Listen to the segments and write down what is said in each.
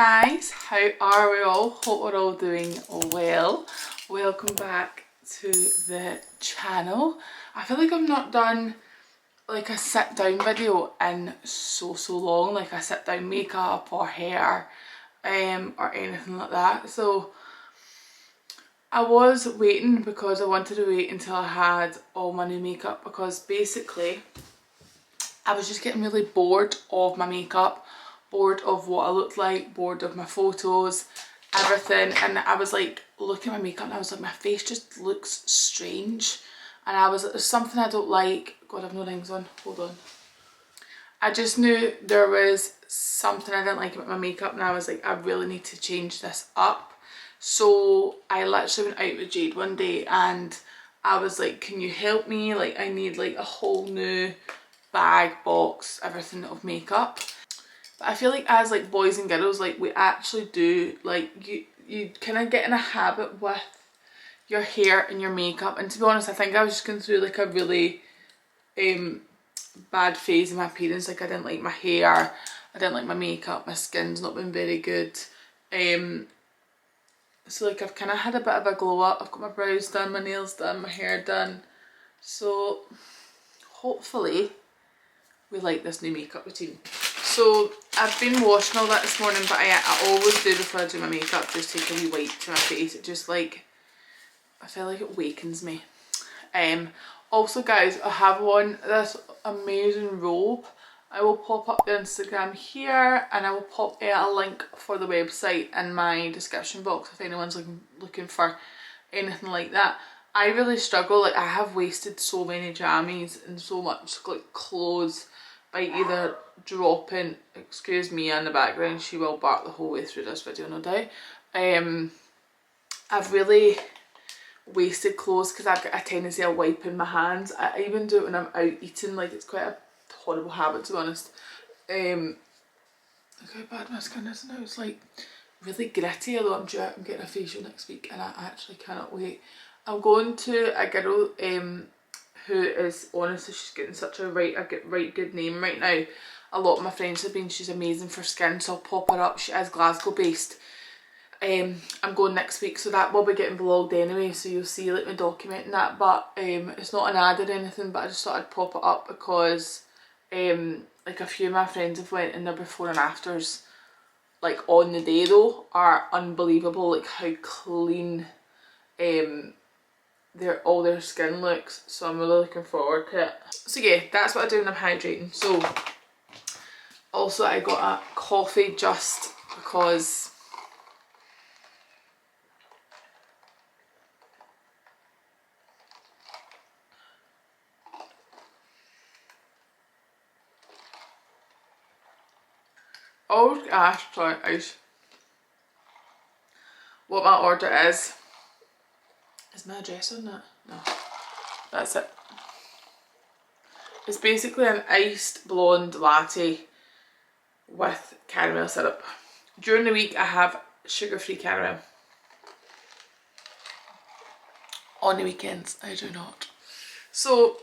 guys, how are we all? Hope we're all doing well. Welcome back to the channel. I feel like I've not done like a sit down video in so long, like a sit down makeup or hair or anything like that. So I was waiting because I wanted to wait until I had all my new makeup, because basically I was just getting really bored of my makeup, bored of what I looked like, bored of my photos, everything. And I was like looking at my makeup and I was like, my face just looks strange. And I was like, there's something I don't like. God, I've no rings on, hold on. I just knew there was something I didn't like about my makeup, and I was like, I really need to change this up. So I literally went out with Jade one day and I was like, can you help me? Like, I need like a whole new bag, box, everything of makeup. But I feel like as like boys and girls, like we actually do, like you kind of get in a habit with your hair and your makeup. And to be honest, I think I was just going through like a really bad phase in my appearance. Like I didn't like my hair, I didn't like my makeup, my skin's not been very good. So like I've kind of had a bit of a glow up. I've got my brows done, my nails done, my hair done. So hopefully we like this new makeup routine. So I've been washing all that this morning, but I always do before I do my makeup, just take a wee wipe to my face. It just like, I feel like it wakens me. Also guys, I have on this amazing robe. I will pop up the Instagram here, and I will pop a link for the website in my description box if anyone's looking for anything like that. I really struggle, like I have wasted so many jammies and so much like clothes by either dropping, excuse me in the background, she will bark the whole way through this video no doubt. I've really wasted clothes because I've got a tendency of wiping my hands. I even do it when I'm out eating, like it's quite a horrible habit to be honest. Look how bad my skin is now, it's like really gritty, although I'm getting a facial next week and I actually cannot wait. I'm going to a girl who is, honestly, she's getting such a right good name right now. A lot of my friends have been, she's amazing for skin, so I'll pop her up. She is Glasgow based. I'm going next week, so that will be getting vlogged anyway, so you'll see like me documenting that, but it's not an ad or anything, but I just thought I'd pop it up because like a few of my friends have went, and their before and afters like on the day though are unbelievable, like how clean all their skin looks. So I'm really looking forward to it. So yeah, that's what I do when I'm hydrating. So also I got a coffee just because always ask what my order is. Is my address on that? No, that's it. It's basically an iced blonde latte with caramel syrup. During the week I have sugar-free caramel. On the weekends I do not. So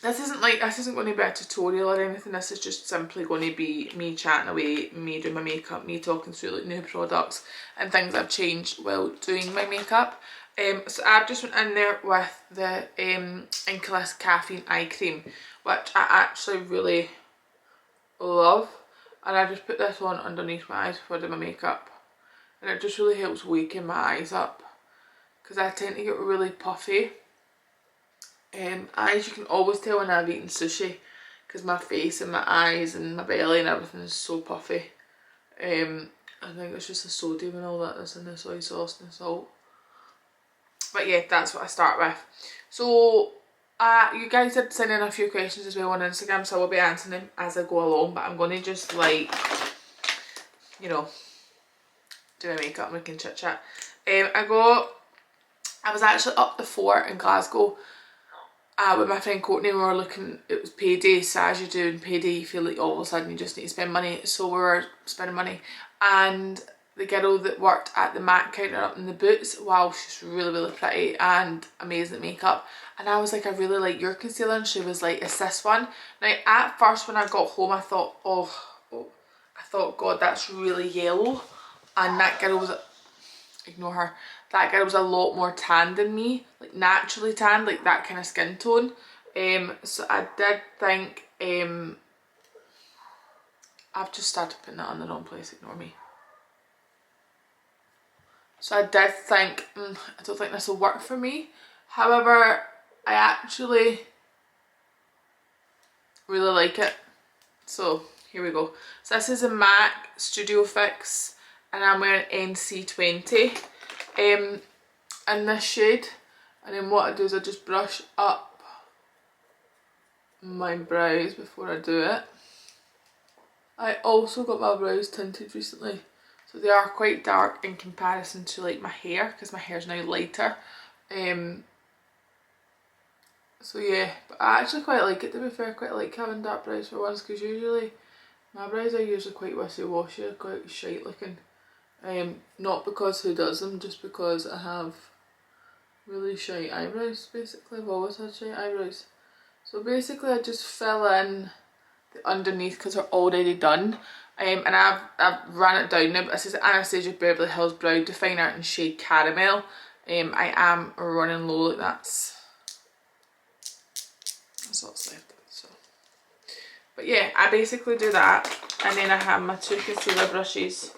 this isn't going to be a tutorial or anything. This is just simply going to be me chatting away, me doing my makeup, me talking through like new products and things I've changed while doing my makeup. So I've just went in there with the Inkless Caffeine Eye Cream, which I actually really love, and I just put this on underneath my eyes before I do my makeup, and it just really helps waken my eyes up because I tend to get really puffy eyes. You can always tell when I've eaten sushi because my face and my eyes and my belly and everything is so puffy. I think it's just the sodium and all that that's in the soy sauce and the salt. But yeah, that's what I start with. So you guys did send in a few questions as well on Instagram, so I will be answering them as I go along, but I'm going to just like, you know, do my makeup and we can chit chat. I was actually up the fort in Glasgow with my friend Courtney. We were looking, it was payday, so as you do in payday you feel like all of a sudden you just need to spend money, so we were spending money, and the girl that worked at the MAC counter up in the Boots, wow, she's really pretty and amazing at makeup, and I was like, I really like your concealer, and she was like, it's this one. Now at first when I got home I thought, oh, I I thought, God, that's really yellow, and that girl was, ignore her, that girl was a lot more tan than me, like naturally tan, like that kind of skin tone. So I did think, I've just started putting that on the wrong place, ignore me. So I did think, I don't think this will work for me. However, I actually really like it. So here we go. So this is a MAC Studio Fix, and I'm wearing NC20 in this shade. And then what I do is I just brush up my brows before I do it. I also got my brows tinted recently, so they are quite dark in comparison to like my hair, because my hair's now lighter. So yeah, but I actually quite like it, to be fair. I quite like having dark brows for once, because usually my brows are usually quite wishy-washy, quite shite looking. Not because who does them, just because I have really shite eyebrows basically. I've always had shite eyebrows. So basically I just fill in the underneath because they're already done. And I've ran it down now, but this is Anastasia Beverly Hills Brow Definer in shade Caramel. I am running low, like that's what's left. So, but yeah, I basically do that, and then I have my two concealer brushes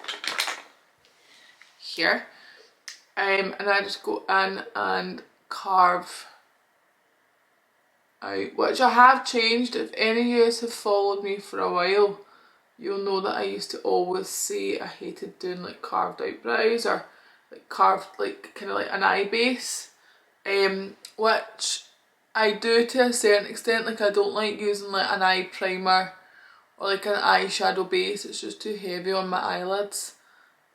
here, and I just go in and carve out, which I have changed. If any of you have followed me for a while, you'll know that I used to always say I hated doing like carved out brows, or like carved, like kind of like an eye base, which I do to a certain extent. Like I don't like using like an eye primer or like an eyeshadow base, it's just too heavy on my eyelids.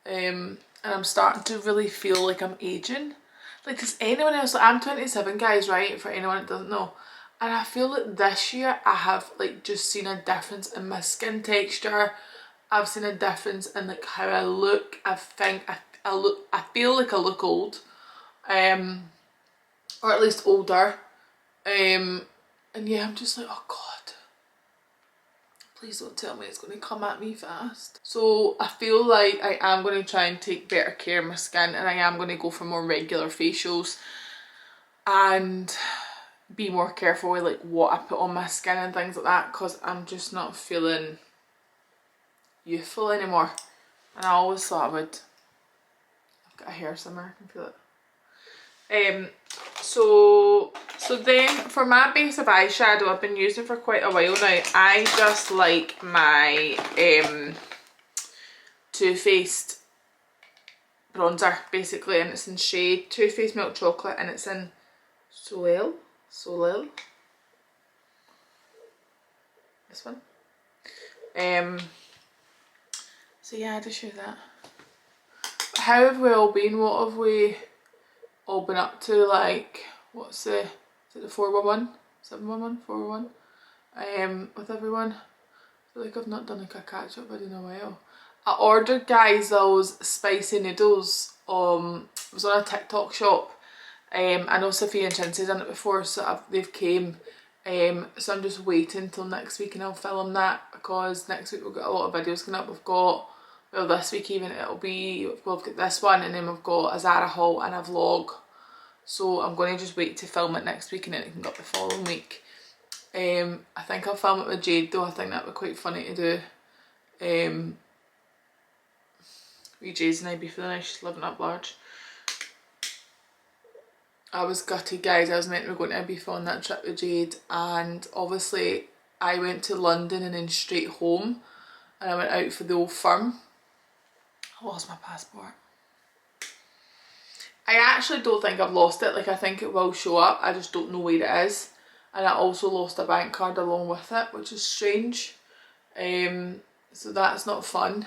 And I'm starting to really feel like I'm aging. Like, does anyone else, like, I'm 27 guys, right, for anyone that doesn't know, and I feel like this year I have like just seen a difference in my skin texture. I've seen a difference in like how I look. I think I feel like I look old, or at least older. And yeah, I'm just like, oh God, please don't tell me it's going to come at me fast. So I feel like I am going to try and take better care of my skin, and I am going to go for more regular facials and be more careful with like what I put on my skin and things like that, because I'm just not feeling youthful anymore, and I always thought I would. I've got a hair somewhere, I can feel it. So then for my base of eyeshadow, I've been using for quite a while now. I just like my Too Faced bronzer basically, and it's in shade Too Faced Milk Chocolate, and it's in Soleil. This one. So yeah, I just use that. How have we all been? What have we all been up to? Like, what's the, is it the 411? 711? 411? With everyone. I feel like I've not done like a catch up video in a while. I ordered, guys, those spicy noodles. It was on a TikTok shop. I know Sophia and Chinsy's done it before, so they've came. So I'm just waiting till next week and I'll film that, because next week we've got a lot of videos coming up. We've got, well, this week even it'll be, we've got this one, and then we've got a Zara haul and a vlog. So I'm going to just wait to film it next week, and then it can go up the following week. I think I'll film it with Jade though. I think that would be quite funny to do. Wee Jade's and I'd be feeling nice, she's living up large. I was gutted, guys. I was meant to be going to Ibiza on that trip with Jade, and obviously I went to London and then straight home, and I went out for the Old Firm. I lost my passport. I actually don't think I've lost it. Like, I think it will show up, I just don't know where it is. And I also lost a bank card along with it, which is strange. So that's not fun.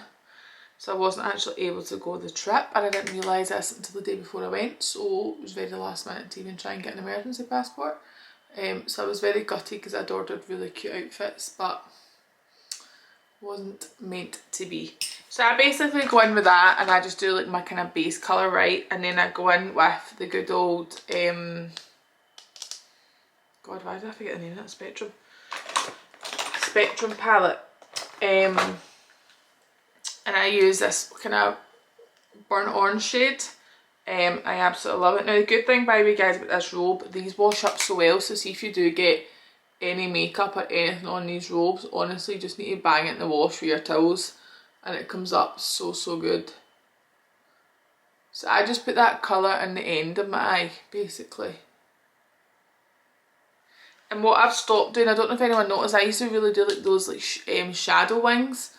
So I wasn't actually able to go the trip, and I didn't realise this until the day before I went, so it was very last minute to even try and get an emergency passport. So I was very gutted because I'd ordered really cute outfits, but wasn't meant to be. So I basically go in with that, and I just do like my kind of base colour right, and then I go in with the good old, God, why did I forget the name of that? Spectrum palette. and I use this kind of burnt orange shade. I absolutely love it. Now the good thing, by the way guys, about this robe, these wash up so well, so see if you do get any makeup or anything on these robes, honestly you just need to bang it in the wash with your towels and it comes up so good. So I just put that colour in the end of my eye basically. And what I've stopped doing, I don't know if anyone noticed, I used to really do like those like shadow wings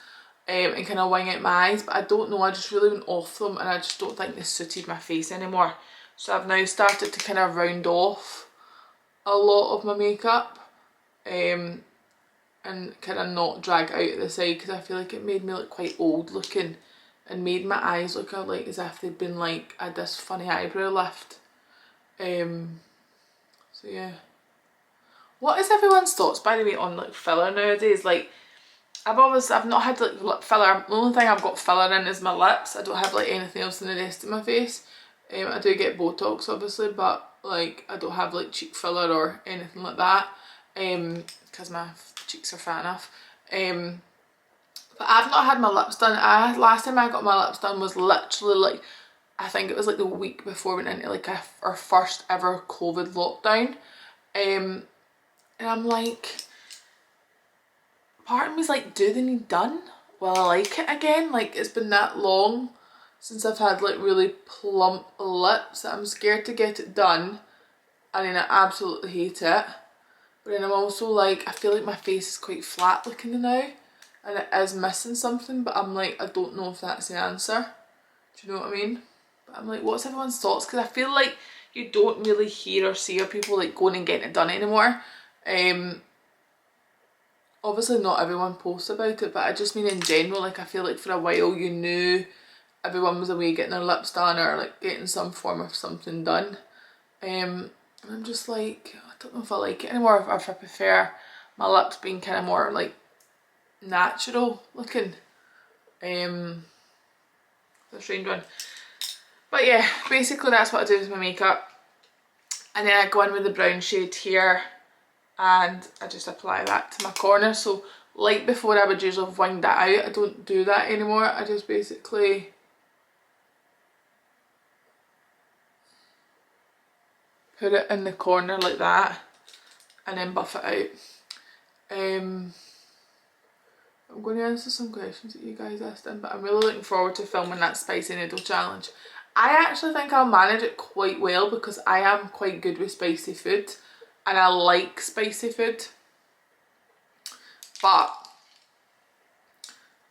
and kind of wing out my eyes, but I don't know, I just really went off them and I just don't think they suited my face anymore. So I've now started to kind of round off a lot of my makeup and kind of not drag out at the side, because I feel like it made me look quite old looking and made my eyes look like as if they'd been like had this funny eyebrow lift. So yeah. What is everyone's thoughts, by the way, on like filler nowadays? Like I've not had like lip filler. The only thing I've got filler in is my lips. I don't have like anything else in the rest of my face. I do get Botox obviously, but like I don't have like cheek filler or anything like that because my cheeks are fat enough. But I've not had my lips done. Last time I got my lips done was literally like, I think it was like the week before we went into like our first ever COVID lockdown. And I'm like, part of me's like, do they need done? Will I like it again? Like it's been that long since I've had like really plump lips that I'm scared to get it done. And then I absolutely hate it. But then I'm also like, I feel like my face is quite flat looking now. And it is missing something, but I'm like, I don't know if that's the answer. Do you know what I mean? But I'm like, what's everyone's thoughts? Because I feel like you don't really hear or see of people like going and getting it done anymore. Obviously not everyone posts about it, but I just mean in general, like I feel like for a while you knew everyone was away getting their lips done or like getting some form of something done. And I'm just like, I don't know if I like it anymore, or if I prefer my lips being kind of more like natural looking. The strange one. But yeah, basically that's what I do with my makeup. And then I go in with the brown shade here and I just apply that to my corner. So like before I would usually have winged that out. I don't do that anymore. I just basically put it in the corner like that and then buff it out. I'm going to answer some questions that you guys asked in, but I'm really looking forward to filming that spicy noodle challenge. I actually think I'll manage it quite well because I am quite good with spicy food and I like spicy food. But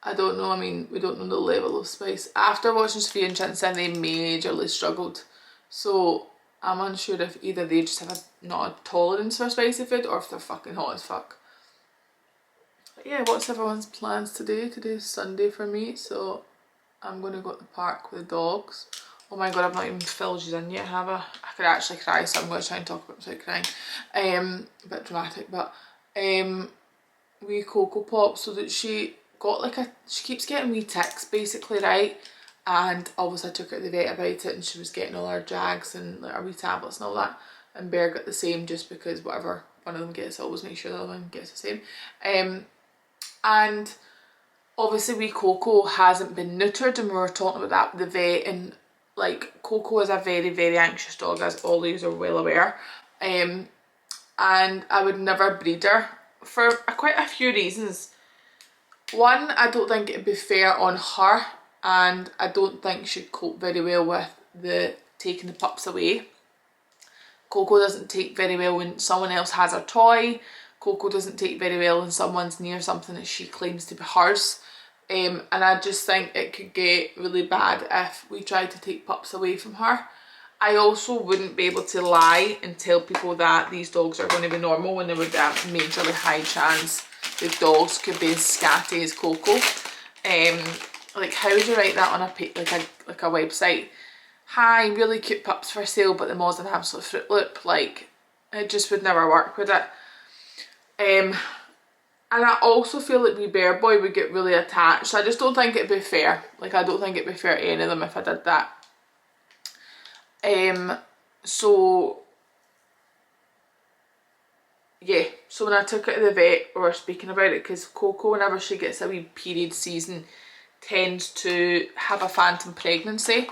I don't know, I mean, we don't know the level of spice. After watching Sophia and Chinson, they majorly struggled. So I'm unsure if either they just have not a tolerance for spicy food or if they're fucking hot as fuck. But yeah, what's everyone's plans today? Today's Sunday for me, so I'm going to go to the park with the dogs. Oh my god, I've not even filled you in yet, have I? I could actually cry, so I'm going to try and talk about it without crying. A bit dramatic, but wee Cocoa Pop, so that she got like she keeps getting wee ticks basically, right? And obviously I took her to the vet about it and she was getting all our jags and like our wee tablets and all that. And Bear got the same just because whatever one of them gets, I always make sure the other one gets the same. And obviously wee Coco hasn't been neutered, and we were talking about that with the vet, and like Coco is a very anxious dog, as all of you are well aware, and I would never breed her for quite a few reasons. One, I don't think it'd be fair on her, and I don't think she'd cope very well with the taking the pups away. Coco doesn't take very well when someone else has a toy. Coco doesn't take very well when someone's near something that she claims to be hers. And I just think it could get really bad if we tried to take pups away from her. I also wouldn't be able to lie and tell people that these dogs are going to be normal when there would be a majorly high chance the dogs could be as scatty as Coco. Like how would you write that on a website? Hi, really cute pups for sale, but the maw's an absolute Fruit Loop. Like, it just would never work with it. And I also feel like wee Bear Boy would get really attached. So I just don't think it'd be fair. Like, I don't think it'd be fair to any of them if I did that. So yeah, so when I took her to the vet, we were speaking about it because Coco, whenever she gets a wee period season, tends to have a phantom pregnancy,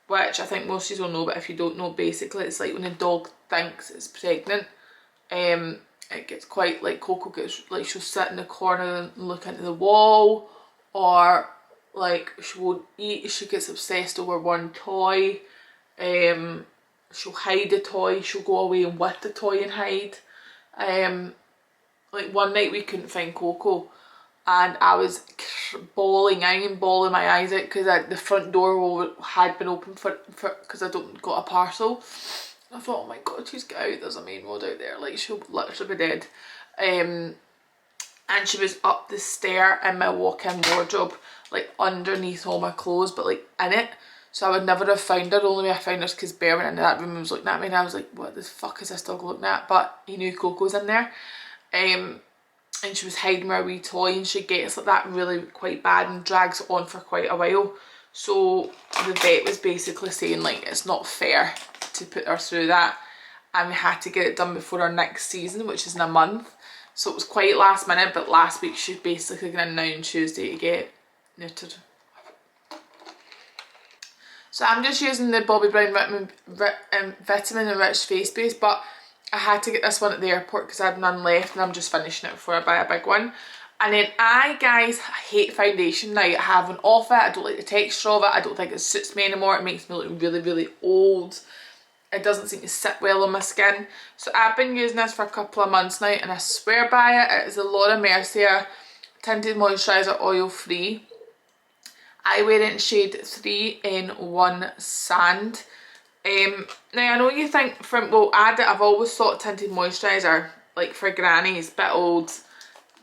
which I think most of you will know, but if you don't know, basically it's like when a dog thinks it's pregnant, it gets quite, like Coco gets, like she'll sit in the corner and look into the wall, or like she won't eat, she gets obsessed over one toy, she'll hide a toy, she'll go away and with the toy and hide. Like one night we couldn't find Coco and I was bawling my eyes out because the front door had been open for because I don't got a parcel. I thought, oh my god, she's got out, there's a main road out there, like she'll literally be dead. And she was up the stair in my walk-in wardrobe, like underneath all my clothes, but like in it. So I would never have found her. The only way I found her is because Bear went into that room and was looking at me, and I was like, what the fuck is this dog looking at? But he knew Coco was in there. And she was hiding her wee toy, and she gets like that really quite bad and drags on for quite a while. So the vet was basically saying like it's not fair to put her through that, and we had to get it done before our next season, which is in a month. So it was quite last minute, but last week she's basically going to now on Tuesday to get neutered. So I'm just using the Bobbi Brown vitamin enriched face base, but I had to get this one at the airport because I had none left, and I'm just finishing it before I buy a big one. And then guys, hate foundation now. I have an off it, I don't like the texture of it, I don't think it suits me anymore, it makes me look really, really old. It doesn't seem to sit well on my skin. So I've been using this for a couple of months now, and I swear by it. It is a Laura Mercier Tinted Moisturizer Oil Free. I wear it in shade 3N1 Sand. Now I know you think I've always thought tinted moisturiser, like for grannies, bit old,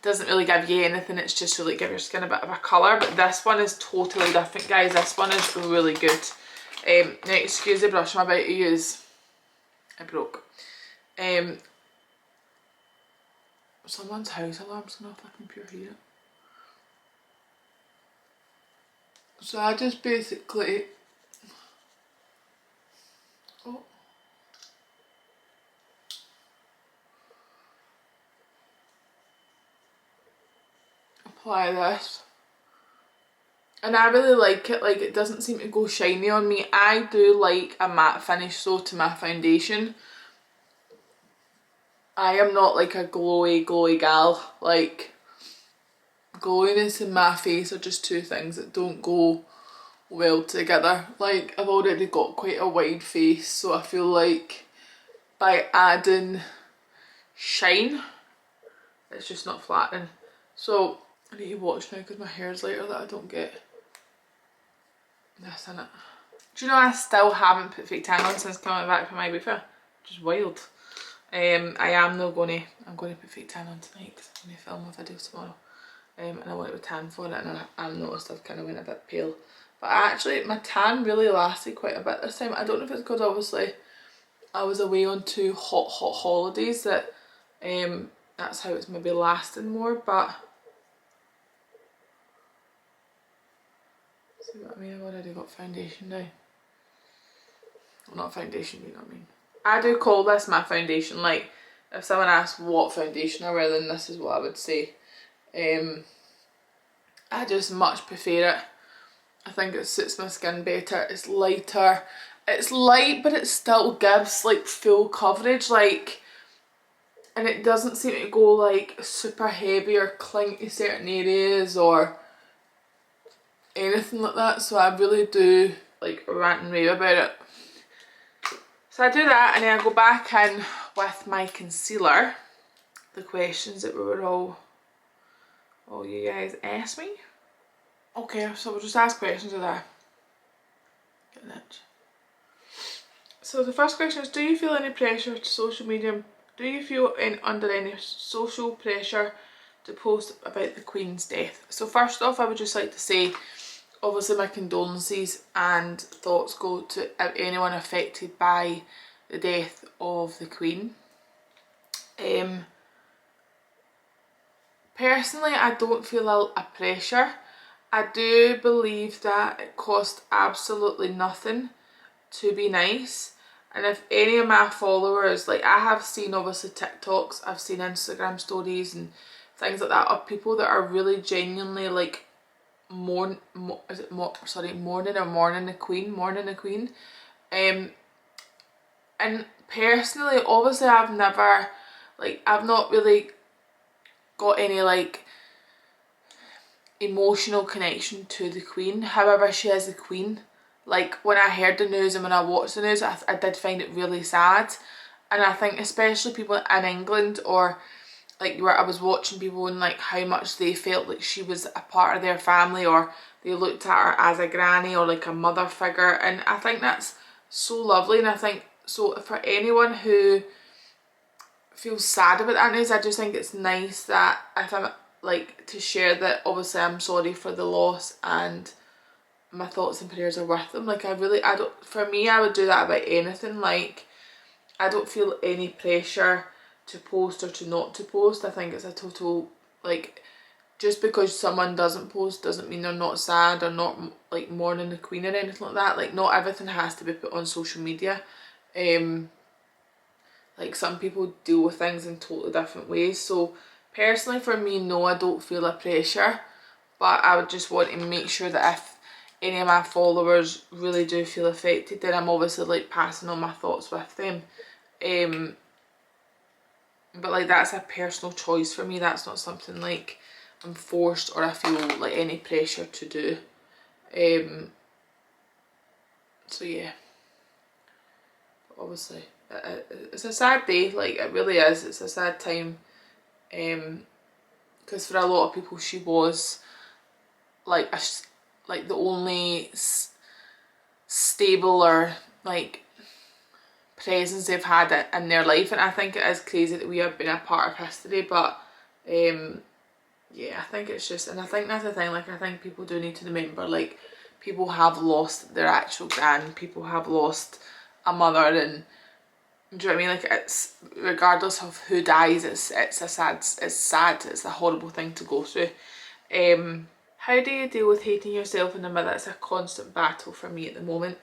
doesn't really give you anything, it's just really give your skin a bit of a colour, but this one is totally different, guys. This one is really good. Now excuse the brush I'm about to use, it broke. Someone's house alarm's going off, I can pure hear it. So I just basically apply this, and I really like it. Like, it doesn't seem to go shiny on me. I do like a matte finish though to my foundation. I am not like a glowy gal. Like, glowiness and my face are just two things that don't go well together. Like, I've already got quite a wide face, so I feel like by adding shine, it's just not flattering. So I need to watch now because my hair's lighter, that I don't get this in it. Do you know I still haven't put fake tan on since coming back from Ibiza? Which is wild. I'm going to put fake tan on tonight because I'm going to film a video tomorrow. And I want to tan for it, and I've noticed I've kind of went a bit pale. But actually my tan really lasted quite a bit this time. I don't know if it's because obviously I was away on 2 hot holidays that that's how it's maybe lasting more, but see what I mean? I've already got foundation now. Well, not foundation, you know what I mean. I do call this my foundation. Like, if someone asks what foundation I wear, then this is what I would say. I just much prefer it. I think it suits my skin better. It's lighter. It's light, but it still gives like full coverage, like, and it doesn't seem to go like super heavy or cling to certain areas or anything like that. So I really do like rant and rave about it. So I do that, and then I go back in with my concealer, the questions that we were all you guys asked me. Okay, so we'll just ask questions of that. Get an itch. So the first question is, do you feel any pressure to social media? Do you feel under any social pressure to post about the Queen's death? So first off, I would just like to say, obviously my condolences and thoughts go to anyone affected by the death of the Queen. Personally, I don't feel a pressure. I do believe that it costs absolutely nothing to be nice. And if any of my followers, like, I have seen obviously TikToks, I've seen Instagram stories and things like that of people that are really genuinely like Morning the Queen. And personally, obviously I've never, like, I've not really got any like emotional connection to the Queen. However, she is the Queen. Like, when I heard the news and when I watched the news, I did find it really sad. And I think especially people in England, or like where I was watching people and like how much they felt like she was a part of their family, or they looked at her as a granny or like a mother figure. And I think that's so lovely. And I think, so for anyone who feels sad about that news, I just think it's nice that if I'm like to share that obviously I'm sorry for the loss and my thoughts and prayers are with them. Like, I don't, for me, I would do that about anything. Like, I don't feel any pressure to post or to not to post. I think it's a total, like, just because someone doesn't post doesn't mean they're not sad or not like mourning the Queen or anything like that. Like, not everything has to be put on social media. Like, some people deal with things in totally different ways. So personally for me, no, I don't feel a pressure, but I would just want to make sure that if any of my followers really do feel affected, then I'm obviously like passing on my thoughts with them. But like, that's a personal choice for me. That's not something like I'm forced or I feel like any pressure to do. So yeah, obviously it's a sad day, like it really is. It's a sad time, because for a lot of people she was like the only stable or like presence they've had in their life. And I think it is crazy that we have been a part of history, but yeah, I think it's just, and I think that's the thing, like, I think people do need to remember, like, people have lost their actual gran, people have lost a mother, and do you know what I mean? Like, it's, regardless of who dies, it's sad, it's a horrible thing to go through. How do you deal with hating yourself in the mirror? It's a constant battle for me at the moment.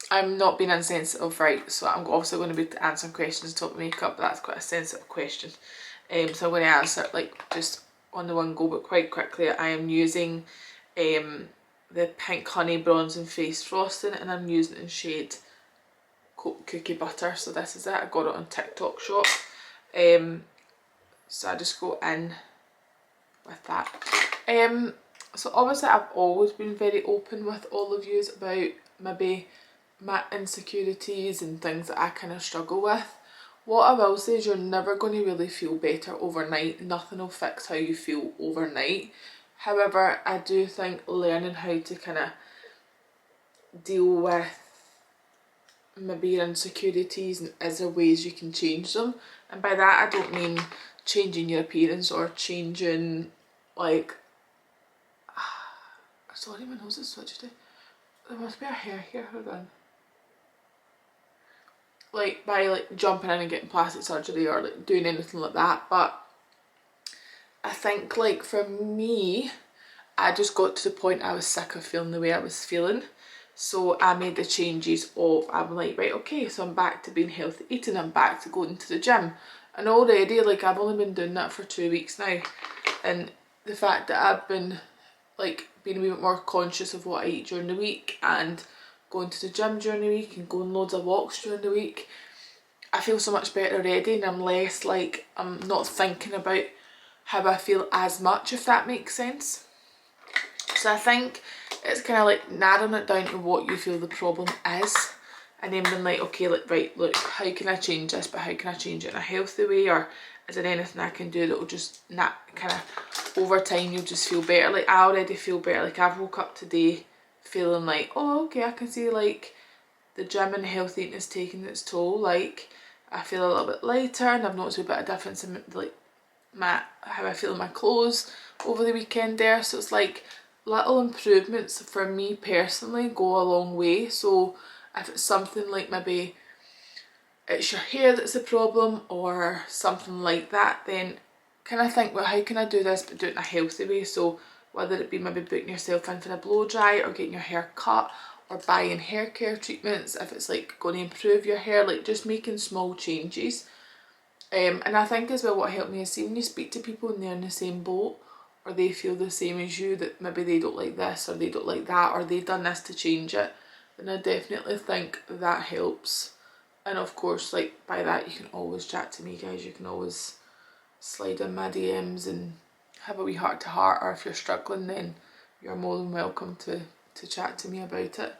I'm not being insensitive, right? So I'm also going to be answering questions about makeup, but that's quite a sensitive question. So I'm going to answer it like just on the one go, but quite quickly. I am using the Pink Honey Bronzing Face Frosting, and I'm using it in shade Cookie Butter. So this is it. I got it on TikTok shop. So I just go in with that. So obviously I've always been very open with all of you about maybe my insecurities and things that I kind of struggle with. What I will say is you're never going to really feel better overnight. Nothing will fix how you feel overnight. However, I do think learning how to kind of deal with maybe your insecurities and is there ways you can change them. And by that I don't mean changing your appearance or changing like sorry, my nose is switched. There must be a hair here, hold on. Like by like jumping in and getting plastic surgery or like doing anything like that. But I think like for me, I just got to the point I was sick of feeling the way I was feeling. So I made the changes of, I'm like, right, okay, so I'm back to being healthy eating, I'm back to going to the gym. And already, like, I've only been doing that for 2 weeks now. And the fact that I've been, like, being a wee bit more conscious of what I eat during the week and going to the gym during the week and going loads of walks during the week, I feel so much better already, and I'm less, like, I'm not thinking about how I feel as much, if that makes sense. So I think it's kind of like narrowing it down to what you feel the problem is, and then being like, okay, like, right, look, how can I change this, but how can I change it in a healthy way, or is there anything I can do that will just not kind of over time you'll just feel better. Like, I already feel better. Like, I've woke up today feeling like, oh, okay, I can see like the gym and health eating is taking its toll. Like, I feel a little bit lighter, and I've noticed a bit of difference in like how I feel in my clothes over the weekend there. So it's like little improvements for me personally go a long way. So if it's something like maybe it's your hair that's the problem or something like that, then kind of think, well, how can I do this but do it in a healthy way? So whether it be maybe booking yourself in for a blow dry or getting your hair cut or buying hair care treatments, if it's like going to improve your hair, like just making small changes. And I think as well what helped me is, see, when you speak to people and they're in the same boat, or they feel the same as you, that maybe they don't like this or they don't like that or they've done this to change it, then I definitely think that helps. And of course, like, by that you can always chat to me, guys. You can always slide in my DMs and have a wee heart to heart, or if you're struggling, then you're more than welcome to chat to me about it.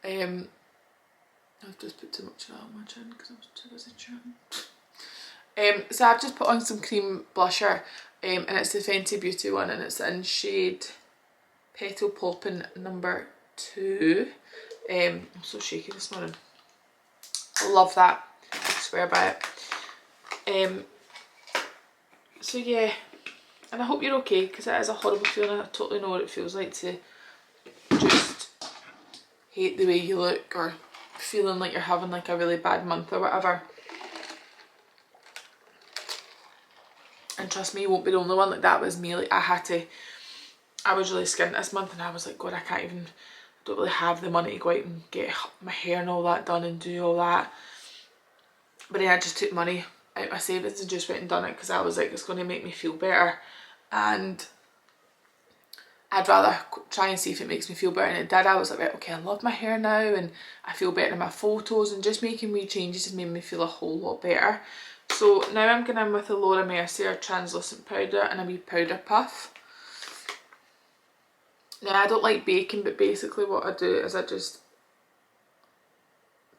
I've just put too much of that on my chin because I was too busy chatting. So I've just put on some cream blusher, and it's the Fenty Beauty one, and it's in shade Petal Poppin' number 2. I'm so shaky this morning. I love that, I swear by it. So yeah, and I hope you're okay, because it is a horrible feeling. I totally know what it feels like to just hate the way you look, or feeling like you're having like a really bad month or whatever. And trust me, you won't be the only one. Like, that was me. Like, I was really skint this month, and I was like, God, I don't really have the money to go out and get my hair and all that done and do all that. But then I just took money out my savings and just went and done it, because I was like, it's going to make me feel better, and I'd rather try and see if it makes me feel better. And it did. I was like, right, okay, I love my hair now, and I feel better in my photos, and just making wee changes has made me feel a whole lot better. So now I'm going in with the Laura Mercier translucent powder and a wee powder puff. Now, I don't like baking, but basically what I do is I just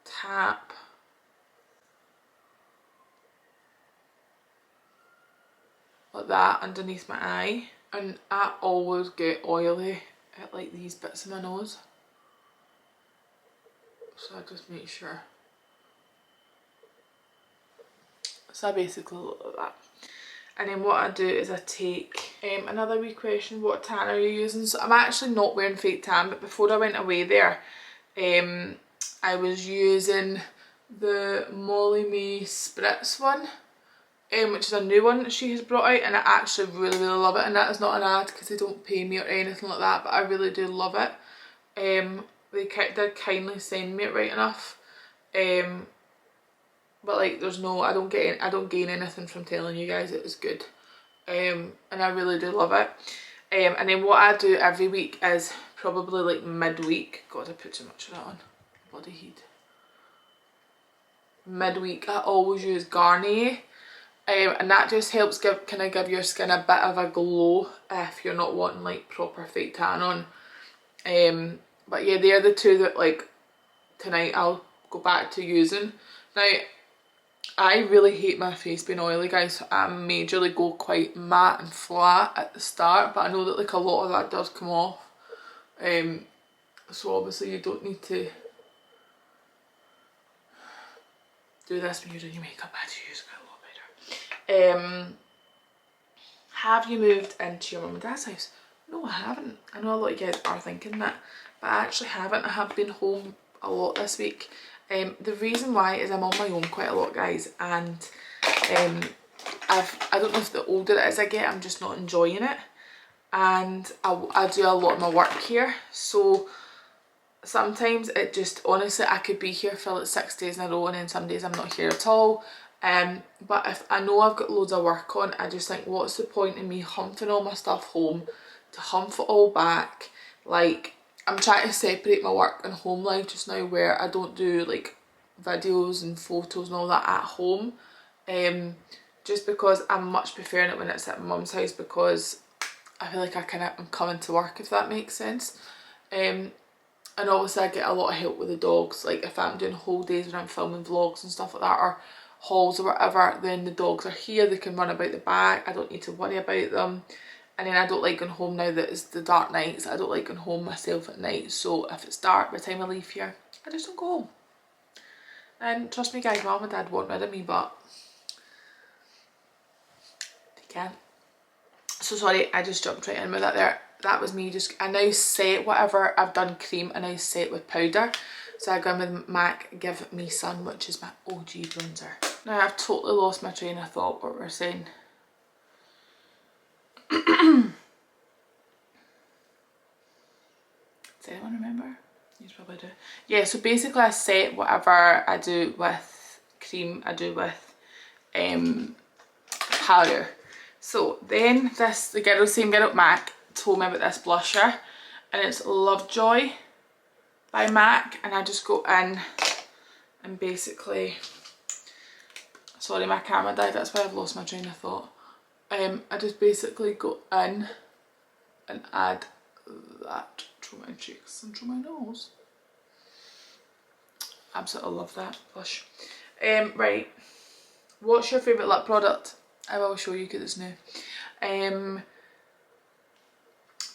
tap like that underneath my eye, and I always get oily at like these bits of my nose, so I just make sure. So I basically look like that. And then what I do is I take another wee question, what tan are you using? So I'm actually not wearing fake tan, but before I went away there, I was using the Molly Mae Spritz one, which is a new one that she has brought out, and I actually really love it. And that is not an ad, because they don't pay me or anything like that, but I really do love it. They did kindly send me it, right enough. But like, there's no, I don't gain anything from telling you guys it is good. And I really do love it. And then what I do every week is probably like midweek. God, I put too much of that on. Bloody heat. Midweek, I always use Garnier. And that just helps kind of give your skin a bit of a glow if you're not wanting like proper fake tan on. But yeah, they're the two that like tonight I'll go back to using. Now, I really hate my face being oily, guys, so I majorly go quite matte and flat at the start, but I know that like a lot of that does come off. So obviously you don't need to do this when you're doing your makeup. I do use it a lot better. Have you moved into your mum and dad's house? No, I haven't. I know a lot of you guys are thinking that, but I actually haven't. I have been home a lot this week. The reason why is I'm on my own quite a lot, guys, and I don't know if the older it is I get, I'm just not enjoying it, and I do a lot of my work here, so sometimes it just, honestly, I could be here for like 6 days in a row, and then some days I'm not here at all. But if I know I've got loads of work on, I just think, what's the point in me humping all my stuff home to hump it all back? Like, I'm trying to separate my work and home life just now, where I don't do like videos and photos and all that at home, just because I'm much preferring it when it's at my mum's house, because I feel like I'm coming to work, if that makes sense. And obviously I get a lot of help with the dogs. Like, if I'm doing whole days when I'm filming vlogs and stuff like that, or hauls or whatever, then the dogs are here, they can run about the back, I don't need to worry about them. And then I don't like going home now that it's the dark nights. I don't like going home myself at night, so if it's dark by the time I leave here, I just don't go home. And trust me, guys, mum and dad want rid of me, but they can't. So sorry, I just jumped right in with that there. That was me just, I now set whatever I've done cream, and I set with powder. So I go in with MAC Give Me Sun, which is my OG bronzer. Now I've totally lost my train of thought, what we're saying. Does anyone remember? You probably do. Yeah, so basically I set whatever I do with cream, I do with powder. So then the same girl at MAC told me about this blusher, and it's Lovejoy by MAC, and I just go in and basically, sorry my camera died, that's why I've lost my train of thought. I just basically go in and add that through my cheeks and through my nose. Absolutely love that blush. Right, what's your favourite lip product? I will show you because it's new.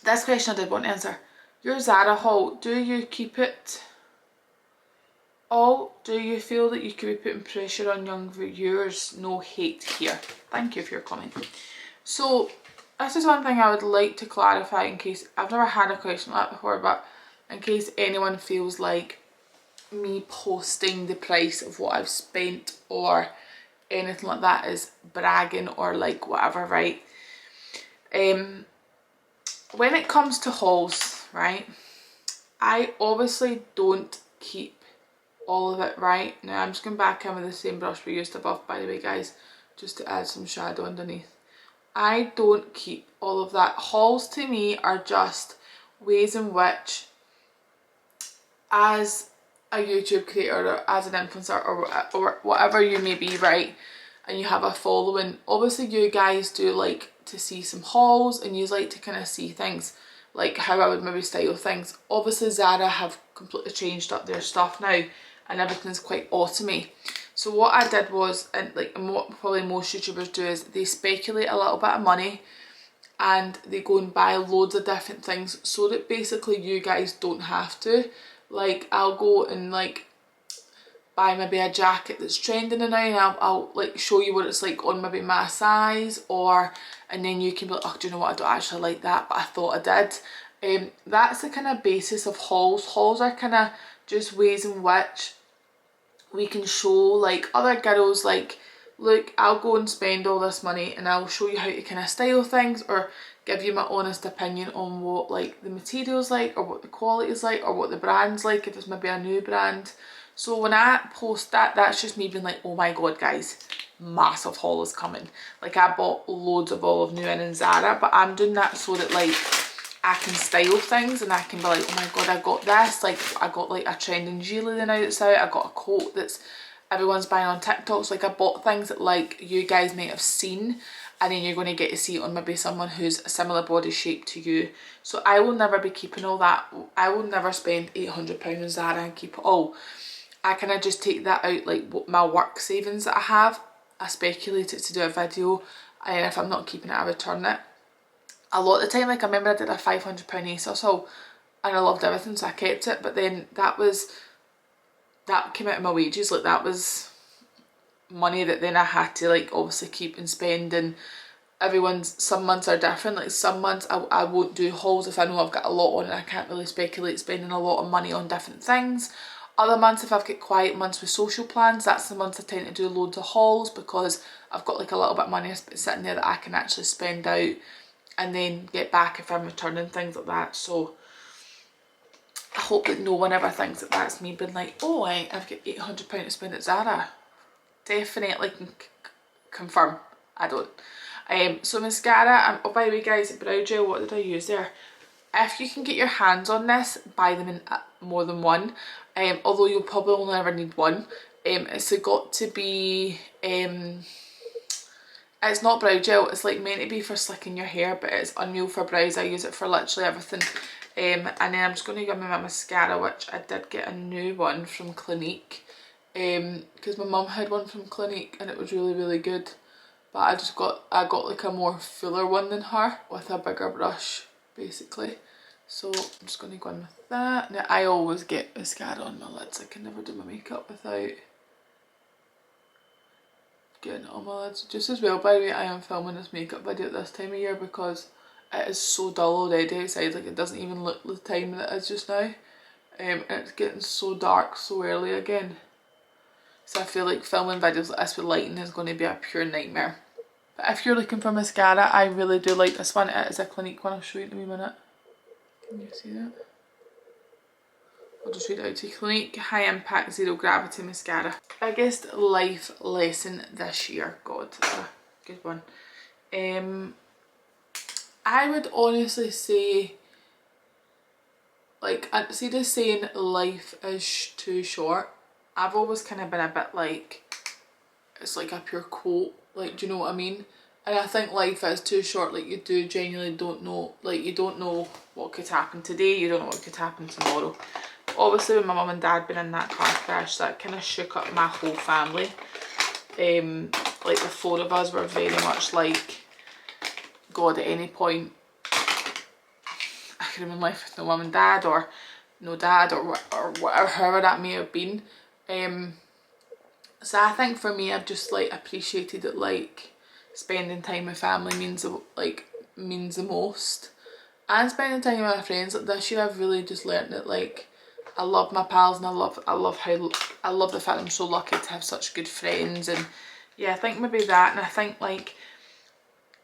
This question I did want to answer. Your Zara haul, do you keep it all? Do you feel that you could be putting pressure on young viewers? No hate here. Thank you for your comment. So this is one thing I would like to clarify, in case I've never had a question like that before, but in case anyone feels like me posting the price of what I've spent or anything like that is bragging or like whatever, right? When it comes to hauls, right, I obviously don't keep all of it, right? Now I'm just going back in with the same brush we used above, by the way guys, just to add some shadow underneath. I don't keep all of that. Hauls to me are just ways in which, as a YouTube creator or as an influencer or whatever you may be, right, and you have a following, obviously you guys do like to see some hauls and you like to kind of see things like how I would maybe style things. Obviously Zara have completely changed up their stuff now and everything's quite autumny. So what I did was, and like what probably most YouTubers do, is they speculate a little bit of money and they go and buy loads of different things so that basically you guys don't have to. Like I'll go and like buy maybe a jacket that's trending now and I'll like show you what it's like on maybe my size, or and then you can be like, oh, do you know what, I don't actually like that but I thought I did. That's the kind of basis of hauls. Hauls are kind of just ways in which we can show like other girls, like, look, I'll go and spend all this money and I'll show you how to kind of style things, or give you my honest opinion on what like the material's like, or what the quality's like, or what the brand's like if it's maybe a new brand. So when I post that, that's just me being like, oh my god guys, massive haul is coming. Like I bought loads of olive new in Zara, but I'm doing that so that like I can style things and I can be like, oh my god, I got this, like I got like a trending gilet now that's out, I got a coat that's everyone's buying on TikTok. So like I bought things that like you guys might have seen, and then you're going to get to see it on maybe someone who's a similar body shape to you. So I will never be keeping all that. I will never spend £800 on Zara and keep it all. I kind of just take that out, like my work savings that I have, I speculate it to do a video, and if I'm not keeping it I return it. A lot of the time, like I remember I did a £500 ASOS haul and I loved everything so I kept it, but then that came out of my wages, like that was money that then I had to like obviously keep and spend. And some months are different, like some months I won't do hauls if I know I've got a lot on and I can't really speculate spending a lot of money on different things. Other months, if I've got quiet months with social plans, that's the months I tend to do loads of hauls because I've got like a little bit of money sitting there that I can actually spend out and then get back if I'm returning, things like that. So I hope that no one ever thinks that that's me being like, oh, I've got £800 to spend at Zara. Definitely can confirm I don't. So mascara, oh by the way guys, brow gel, what did I use there? If you can get your hands on this, buy them in more than one, although you'll probably only ever need one. It's got to be, it's not brow gel, it's like meant to be for slicking your hair, but it's Unreal for brows. I use it for literally everything. And then I'm just going to give me my mascara, which I did get a new one from Clinique, because my mum had one from Clinique and it was really really good, but I got like a more fuller one than her with a bigger brush basically. So I'm just going to go in with that. Now I always get mascara on my lids, I can never do my makeup without getting it on my lids. Just as well, by the way, I am filming this makeup video at this time of year because it is so dull already outside, like it doesn't even look the time that it is just now. And it's getting so dark so early again. So I feel like filming videos like this with lighting is going to be a pure nightmare. But if you're looking for mascara, I really do like this one. It is a Clinique one, I'll show you in a wee minute. Can you see that? I'll just read it out to you. Clinique High Impact Zero Gravity Mascara. Biggest life lesson this year. God, that's a good one. I would honestly say, like, I see this saying life is too short. I've always kind of been a bit like, it's like a pure quote, like, do you know what I mean? And I think life is too short. Like, you do genuinely don't know, like, you don't know what could happen today, you don't know what could happen tomorrow. Obviously with my mum and dad being in that car crash, that kind of shook up my whole family. Like the four of us were very much like, God, at any point I could have been left with no mum and dad, or no dad, or whatever, however that may have been. So I think for me, I've just like appreciated it, like spending time with family means the most, and spending time with my friends. Like this year I've really just learnt that, like, I love my pals, and I love the fact I'm so lucky to have such good friends. And yeah, I think maybe that, and I think, like,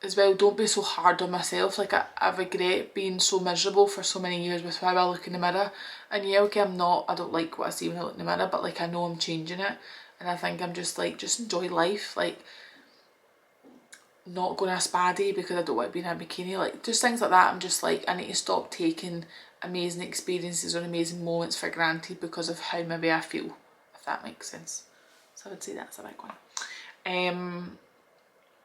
as well, don't be so hard on myself. Like, I regret being so miserable for so many years with how I look in the mirror. And yeah, okay, I don't like what I see when I look in the mirror, but like, I know I'm changing it. And I think I'm just like, just enjoy life. Like, not going to a spa day because I don't want to be in a bikini. Like, just things like that. I'm just like, I need to stop taking amazing experiences or amazing moments for granted because of how maybe I feel, if that makes sense. So I would say that's a big one.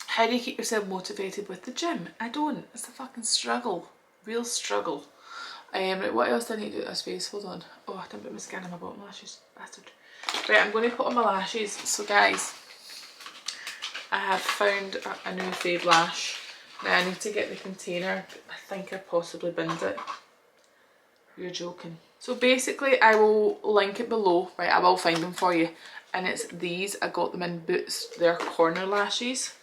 How do you keep yourself motivated with the gym? I don't. It's a fucking struggle. Real struggle. Right, what else do I need to do with this face? Hold on. Oh, I didn't put mascara on my bottom lashes. Bastard. Right, I'm going to put on my lashes. So guys, I have found a new fave lash. Now I need to get the container. I think I possibly binned it. You're joking. So basically, I will link it below. Right, I will find them for you. And it's these. I got them in Boots. They're corner lashes.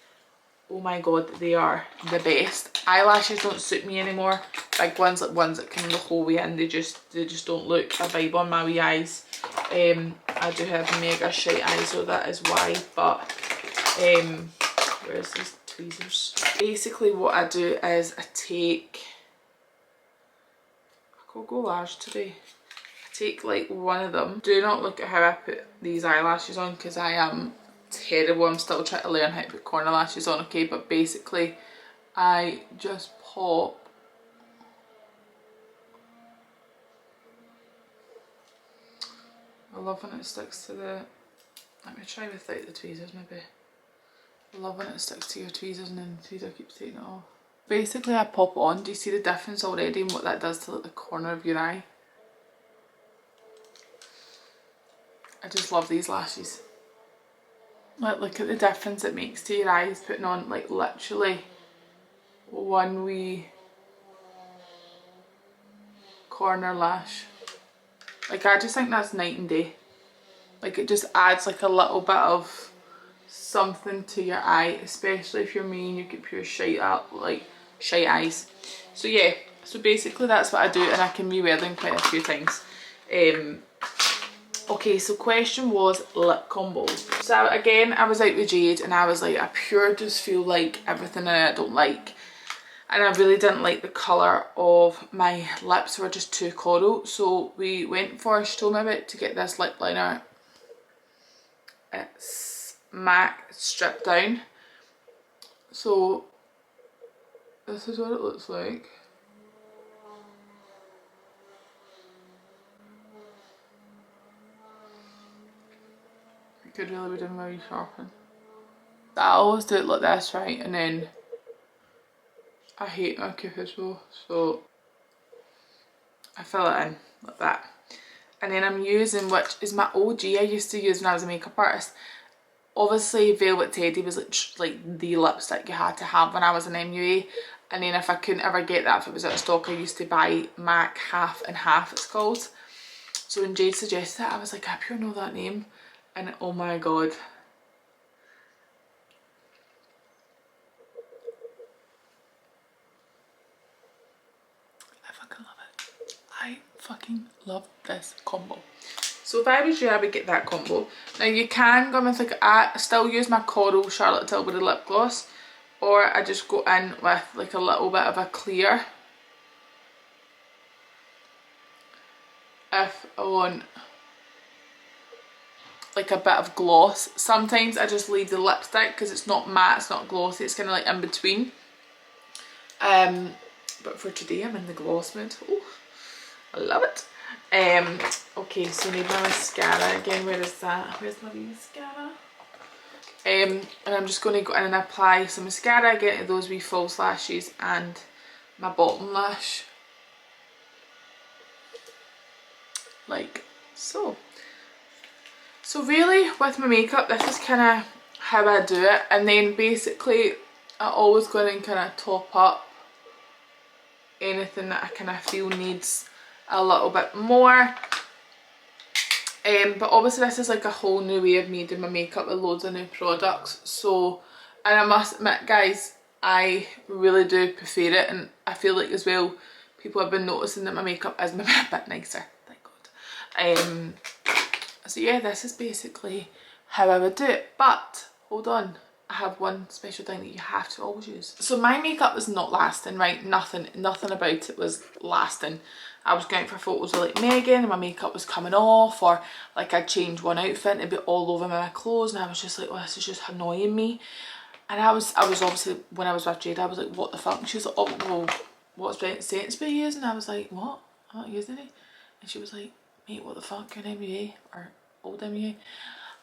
Oh my god, they are the best. Eyelashes don't suit me anymore. Big ones, like ones that come the whole way in, they just don't look a vibe on my wee eyes. I do have mega shite eyes, so that is why. But where's these tweezers? Basically what I do is I could go large today. I take like one of them. Do not look at how I put these eyelashes on because I am terrible. I'm still trying to learn how to put corner lashes on, okay? But basically I just pop I love when it sticks to the, let me try without the tweezers maybe. I love when it sticks to your tweezers and then the tweezer keeps taking it off. Basically I pop it on. Do you see the difference already and what that does to like the corner of your eye? I just love these lashes. Like, look at the difference it makes to your eyes putting on like literally one wee corner lash. Like, I just think that's night and day. Like, it just adds like a little bit of something to your eye, especially if you're me and you get pure shite up, like shite eyes. So yeah, so basically that's what I do, and I can rewear them quite a few times. Okay, so question was lip combo. So again, I was out with Jade and I was like, I pure just feel like everything in it I don't like. And I really didn't like the colour of my lips, were just too coral. So we went for, she told me about to get this lip liner. It's MAC Strip Down. So this is what it looks like. I could really be doing my wee sharpen. I always do it like this, right? And then I hate my cupid's bow, so I fill it in like that. And then I'm using, which is my OG I used to use when I was a makeup artist. Obviously Velvet Teddy was like the lipstick you had to have when I was an MUA. And then if I couldn't ever get that, if it was out of stock, I used to buy MAC Half and Half, it's called. So when Jade suggested it, I was like, I pure know that name. And oh my god. I fucking love it. I fucking love this combo. So if I was you, I would get that combo. Now you can go with like, I still use my Coral Charlotte Tilbury lip gloss, or I just go in with like a little bit of a clear if I want like a bit of gloss. Sometimes I just leave the lipstick because it's not matte, it's not glossy, it's kind of like in between. But for today I'm in the gloss mood. Oh, I love it. Okay, so I need my mascara again. Where is that? Where's my wee mascara? And I'm just going to go in and apply some mascara, get into those wee false lashes and my bottom lash. Like so. So really with my makeup, this is kind of how I do it. And then basically I always go in and kind of top up anything that I kind of feel needs a little bit more. But obviously this is like a whole new way of me doing my makeup with loads of new products. So, and I must admit guys, I really do prefer it, and I feel like as well people have been noticing that my makeup is maybe a bit nicer, thank God. So yeah, this is basically how I would do it. But hold on, I have one special thing that you have to always use. So my makeup is not lasting, right? Nothing about it was lasting. I was going for photos with like Megan and my makeup was coming off, or like I'd change one outfit and it'd be all over my clothes, and I was just like, oh, this is just annoying me. And I was obviously, when I was with Jade, I was like, what the fuck? And she was like, oh, well, what's Sainsbury using? And I was like, what? I'm not using it. And she was like, mate, what the fuck, you're an MUA or old MUA.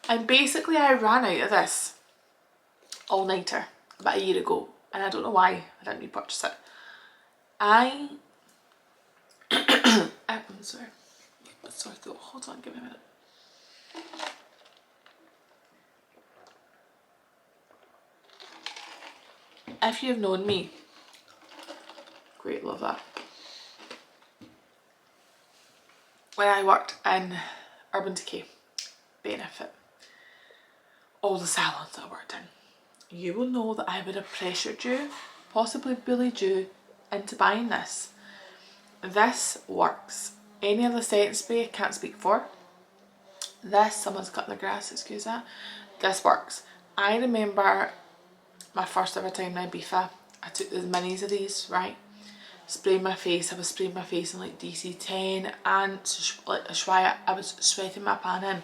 And basically I ran out of this all-nighter about a year ago, and I don't know why I didn't repurchase it. I'm sorry. Sorry, hold on, give me a minute. If you've known me, great, love that. When I worked in Urban Decay, Benefit, all the salons I worked in, you will know that I would have pressured you, possibly bullied you into buying this. This works. Any other setting spray I can't speak for. This, someone's cutting the grass, excuse that. This works. I remember my first ever time in Ibiza, I took the minis of these, right? Spraying my face, I was spraying my face in like DC10 and like Ushuaia, I was sweating my pan in,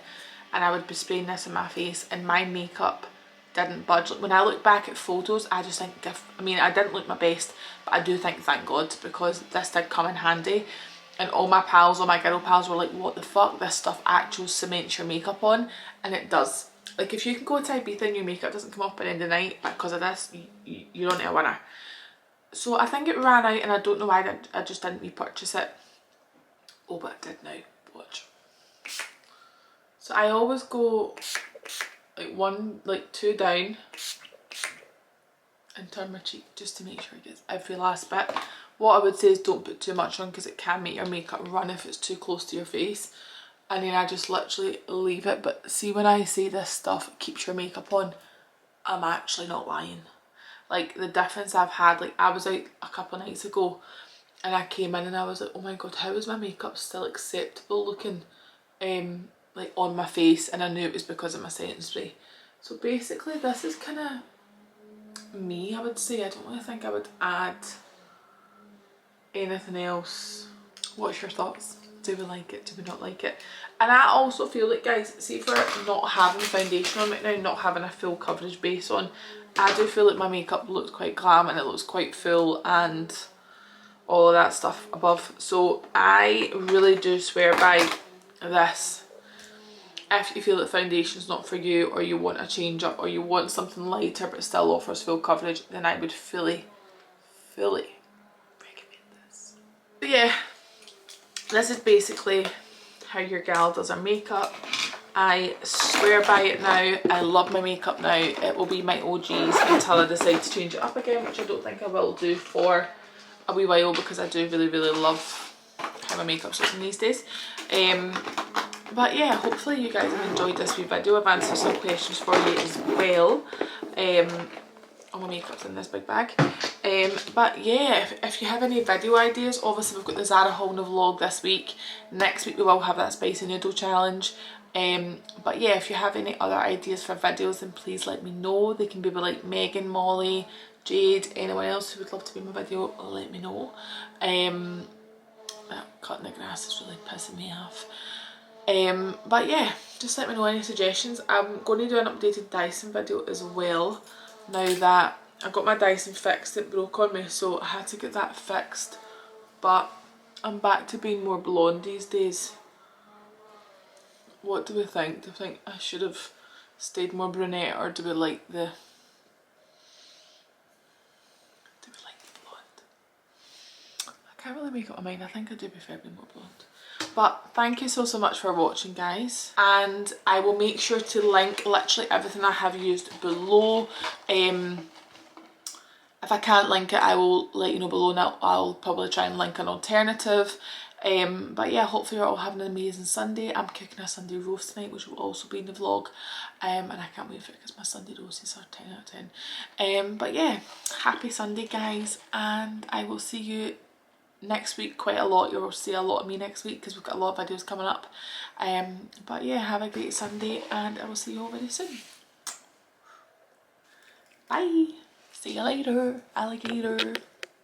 and I would be spraying this in my face and my makeup didn't budge. When I look back at photos, I just think, I mean, I didn't look my best, but I do think thank God, because this did come in handy. And all my pals, all my girl pals were like, what the fuck, this stuff actually cements your makeup on, and it does. Like if you can go to Ibiza and your makeup doesn't come up at the end of the night because of this, you're on to a winner. So I think it ran out, and I don't know why I just didn't repurchase it. Oh, but I did now, watch. So I always go like two down and turn my cheek just to make sure it gets every last bit. What I would say is don't put too much on, because it can make your makeup run if it's too close to your face. And then I just literally leave it. But see, when I say this stuff keeps your makeup on, I'm actually not lying. Like the difference I've had, like I was out a couple of nights ago and I came in and I was like, oh my god, how is my makeup still acceptable looking like on my face? And I knew it was because of my setting spray. So basically this is kind of me, I would say. I don't really think I would add anything else. What's your thoughts? Do we like it? Do we not like it? And I also feel like, guys, see, for not having foundation on right now, not having a full coverage base on, I do feel like my makeup looks quite glam and it looks quite full and all of that stuff above. So I really do swear by this. If you feel that foundation's not for you, or you want a change up, or you want something lighter but still offers full coverage, then I would fully recommend this. But yeah, this is basically how your gal does her makeup. I swear by it now. I love my makeup now. It will be my OGs until I decide to change it up again, which I don't think I will do for a wee while, because I do really love how my makeup's looking these days. But yeah, hopefully you guys have enjoyed this wee video. I've answered some questions for you as well. All my makeup's in this big bag. But yeah, if you have any video ideas, obviously we've got the Zara haul no vlog this week. Next week we will have that spicy noodle challenge. But yeah, if you have any other ideas for videos, then please let me know. They can be with like Megan, Molly, Jade, anyone else who would love to be in my video, let me know. Cutting the grass is really pissing me off. But yeah, just let me know any suggestions. I'm going to do an updated Dyson video as well, now that I got my Dyson fixed. It broke on me, so I had to get that fixed, but I'm back to being more blonde these days. What do we think? Do we think I should have stayed more brunette, or do we like the blonde? I can't really make up my mind. I think I do prefer being more blonde. But thank you so much for watching, guys, and I will make sure to link literally everything I have used below. If I can't link it, I will let you know below, and I'll probably try and link an alternative. But yeah, hopefully you're all having an amazing Sunday. I'm cooking a Sunday roast tonight, which will also be in the vlog, and I can't wait for it because my Sunday roasts are 10 out of 10. But yeah, happy Sunday, guys, and I will see you next week quite a lot. You'll see a lot of me next week because we've got a lot of videos coming up. But yeah, have a great Sunday, and I will see you all very soon. Bye. See you later, alligator.